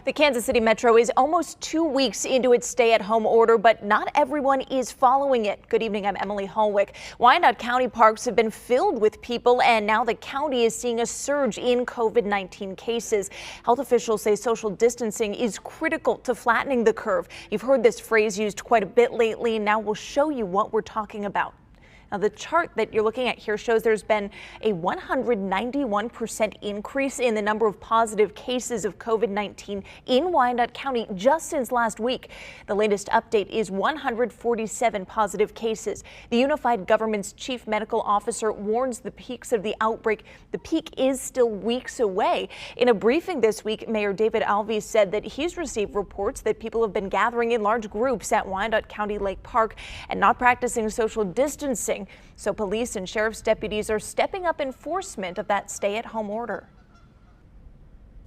The Kansas City Metro is almost 2 weeks into its stay-at-home order, but not everyone is following it. Good evening, I'm Emily Hallwick. Wyandotte County parks have been filled with people, and now the county is seeing a surge in COVID-19 cases. Health officials say social distancing is critical to flattening the curve. You've heard this phrase used quite a bit lately. Now we'll show you what we're talking about. Now, the chart that you're looking at here shows there's been a 191% increase in the number of positive cases of COVID-19 in Wyandotte County just since last week. The latest update is 147 positive cases. The Unified Government's chief medical officer warns the peaks of the outbreak. The peak is still weeks away. In a briefing this week, Mayor David Alves said that he's received reports that people have been gathering in large groups at Wyandotte County Lake Park and not practicing social distancing. So police and sheriff's deputies are stepping up enforcement of that stay-at-home order.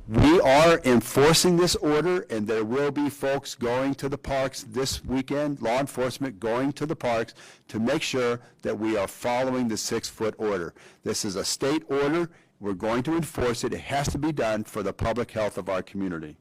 We are enforcing this order, and there will be folks going to the parks this weekend, law enforcement going to the parks to make sure that we are following the 6-foot order. This is a state order. We're going to enforce it. It has to be done for the public health of our community.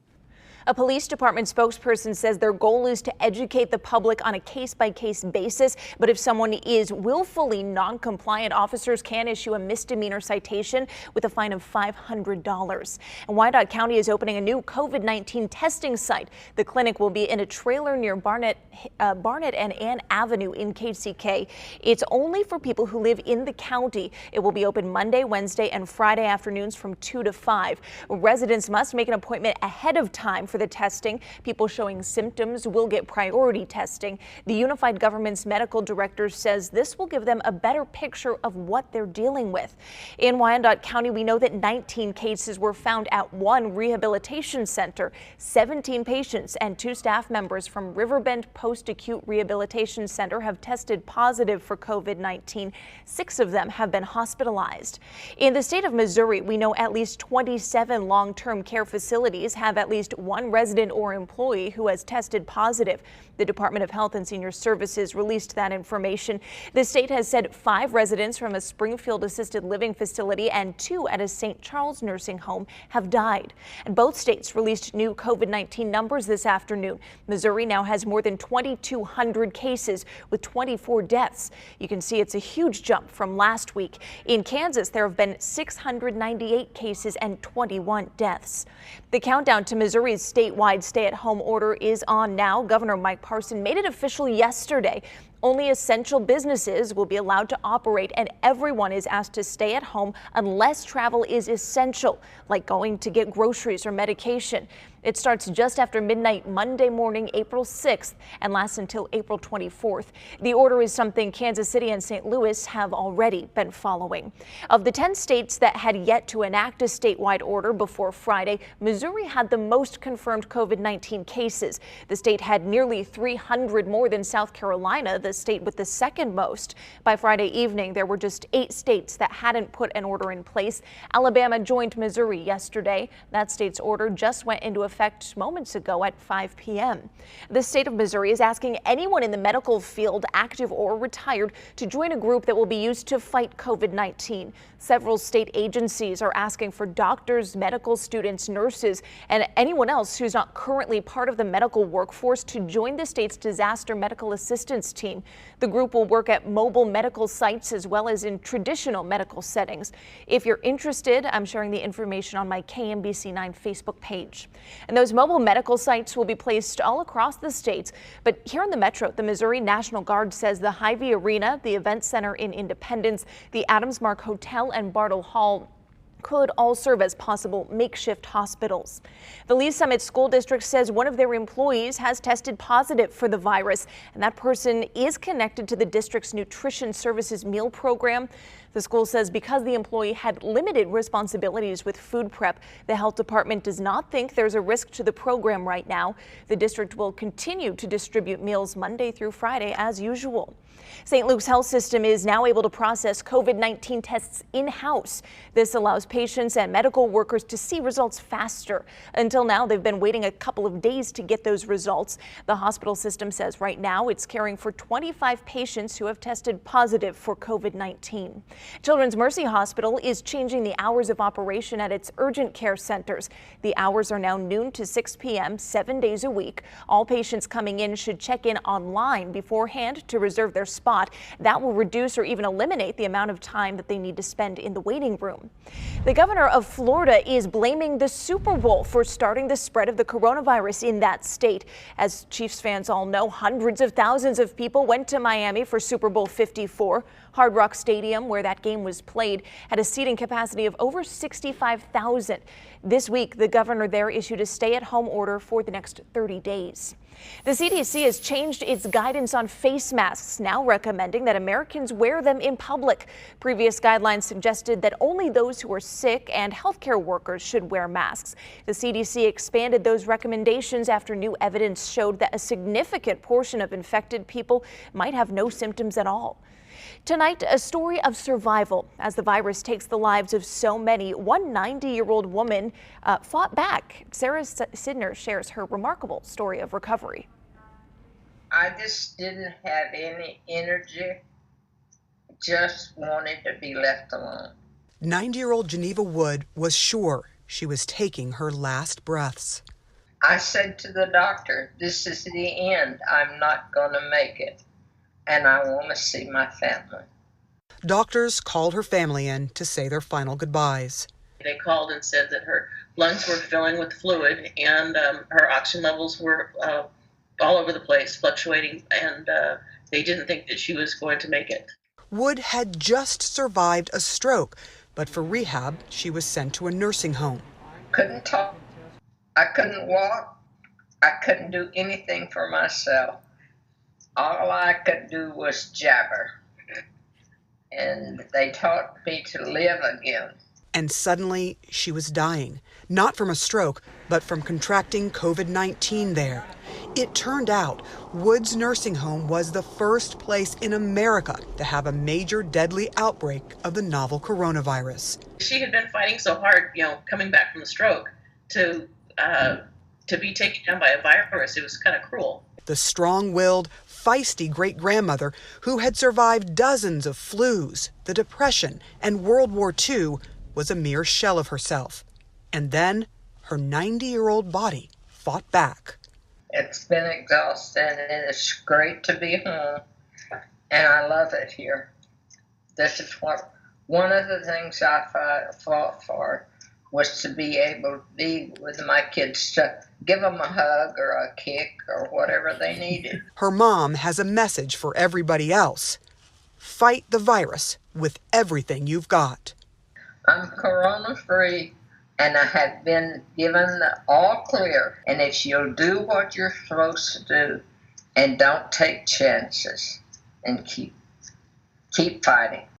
A police department spokesperson says their goal is to educate the public on a case-by-case basis, but if someone is willfully non-compliant, officers can issue a misdemeanor citation with a fine of $500. And Wyandotte County is opening a new COVID-19 testing site. The clinic will be in a trailer near Barnett and Ann Avenue in KCK. It's only for people who live in the county. It will be open Monday, Wednesday, and Friday afternoons from 2 to 5. Residents must make an appointment ahead of time for the testing. People showing symptoms will get priority testing. The Unified Government's medical director says this will give them a better picture of what they're dealing with. In Wyandotte County, we know that 19 cases were found at one rehabilitation center. 17 patients and 2 staff members from Riverbend Post-Acute Rehabilitation Center have tested positive for COVID-19. 6 of them have been hospitalized. In the state of Missouri, we know at least 27 long-term care facilities have at least one resident or employee who has tested positive. The Department of Health and Senior Services released that information. The state has said 5 residents from a Springfield assisted living facility and 2 at a St. Charles nursing home have died. And both states released new COVID-19 numbers this afternoon. Missouri now has more than 2,200 cases with 24 deaths. You can see it's a huge jump from last week. In Kansas, there have been 698 cases and 21 deaths. The countdown to Missouri's statewide stay-at-home order is on now. Governor Mike Parson made it official yesterday. Only essential businesses will be allowed to operate, and everyone is asked to stay at home unless travel is essential, like going to get groceries or medication. It starts just after midnight Monday morning, April 6th, and lasts until April 24th. The order is something Kansas City and St. Louis have already been following. Of the 10 states that had yet to enact a statewide order before Friday, Missouri had the most confirmed COVID-19 cases. The state had nearly 300 more than South Carolina, the state with the second most. By Friday evening, there were just 8 states that hadn't put an order in place. Alabama joined Missouri yesterday. That state's order just went into effect moments ago at 5 p.m. The state of Missouri is asking anyone in the medical field, active or retired, to join a group that will be used to fight COVID-19. Several state agencies are asking for doctors, medical students, nurses, and anyone else who's not currently part of the medical workforce to join the state's disaster medical assistance team. The group will work at mobile medical sites as well as in traditional medical settings. If you're interested, I'm sharing the information on my KMBC9 Facebook page. And those mobile medical sites will be placed all across the states. But here in the Metro, the Missouri National Guard says the Hy-Vee Arena, the Event Center in Independence, the Adams Mark Hotel and Bartle Hall could all serve as possible makeshift hospitals. The Lee Summit School District says one of their employees has tested positive for the virus, and that person is connected to the district's nutrition services meal program. The school says because the employee had limited responsibilities with food prep, the health department does not think there's a risk to the program right now. The district will continue to distribute meals Monday through Friday as usual. St. Luke's Health System is now able to process COVID-19 tests in-house. This allows patients and medical workers to see results faster. Until now, they've been waiting a couple of days to get those results. The hospital system says right now it's caring for 25 patients who have tested positive for COVID-19. Children's Mercy Hospital is changing the hours of operation at its urgent care centers. The hours are now noon to 6 p.m., 7 days a week. All patients coming in should check in online beforehand to reserve their spot. That will reduce or even eliminate the amount of time that they need to spend in the waiting room. The governor of Florida is blaming the Super Bowl for starting the spread of the coronavirus in that state. As Chiefs fans all know, hundreds of thousands of people went to Miami for Super Bowl 54. Hard Rock Stadium, where that game was played, had a seating capacity of over 65,000. This week, the governor there issued a stay-at-home order for the next 30 days. The CDC has changed its guidance on face masks, now recommending that Americans wear them in public. Previous guidelines suggested that only those who are sick and healthcare workers should wear masks. The CDC expanded those recommendations after new evidence showed that a significant portion of infected people might have no symptoms at all. Tonight, a story of survival as the virus takes the lives of so many. One 90-year-old woman fought back. Sarah Sidner shares her remarkable story of recovery. I just didn't have any energy, just wanted to be left alone. 90-year-old Geneva Wood was sure she was taking her last breaths. I said to the doctor, this is the end. I'm not going to make it. And I want to see my family. Doctors called her family in to say their final goodbyes. They called and said that her lungs were filling with fluid and her oxygen levels were all over the place, fluctuating, and they didn't think that she was going to make it. Wood had just survived a stroke, but for rehab, she was sent to a nursing home. Couldn't talk. I couldn't walk. I couldn't do anything for myself. All I could do was jabber. And they taught me to live again. And suddenly, she was dying, not from a stroke, but from contracting COVID-19 there. It turned out Wood's nursing home was the first place in America to have a major deadly outbreak of the novel coronavirus. She had been fighting so hard, coming back from the stroke, to be taken down by a virus. It was kind of cruel. The strong-willed, feisty great-grandmother who had survived dozens of flus, the Depression, and World War II was a mere shell of herself. And then her 90-year-old body fought back. It's been exhausting, and it's great to be home, and I love it here. This is one of the things I fought for, was to be able to be with my kids, to give them a hug or a kick or whatever they needed. Her mom has a message for everybody else. Fight the virus with everything you've got. I'm corona-free, and I have been given the all clear. And if you'll do what you're supposed to do and don't take chances and keep fighting.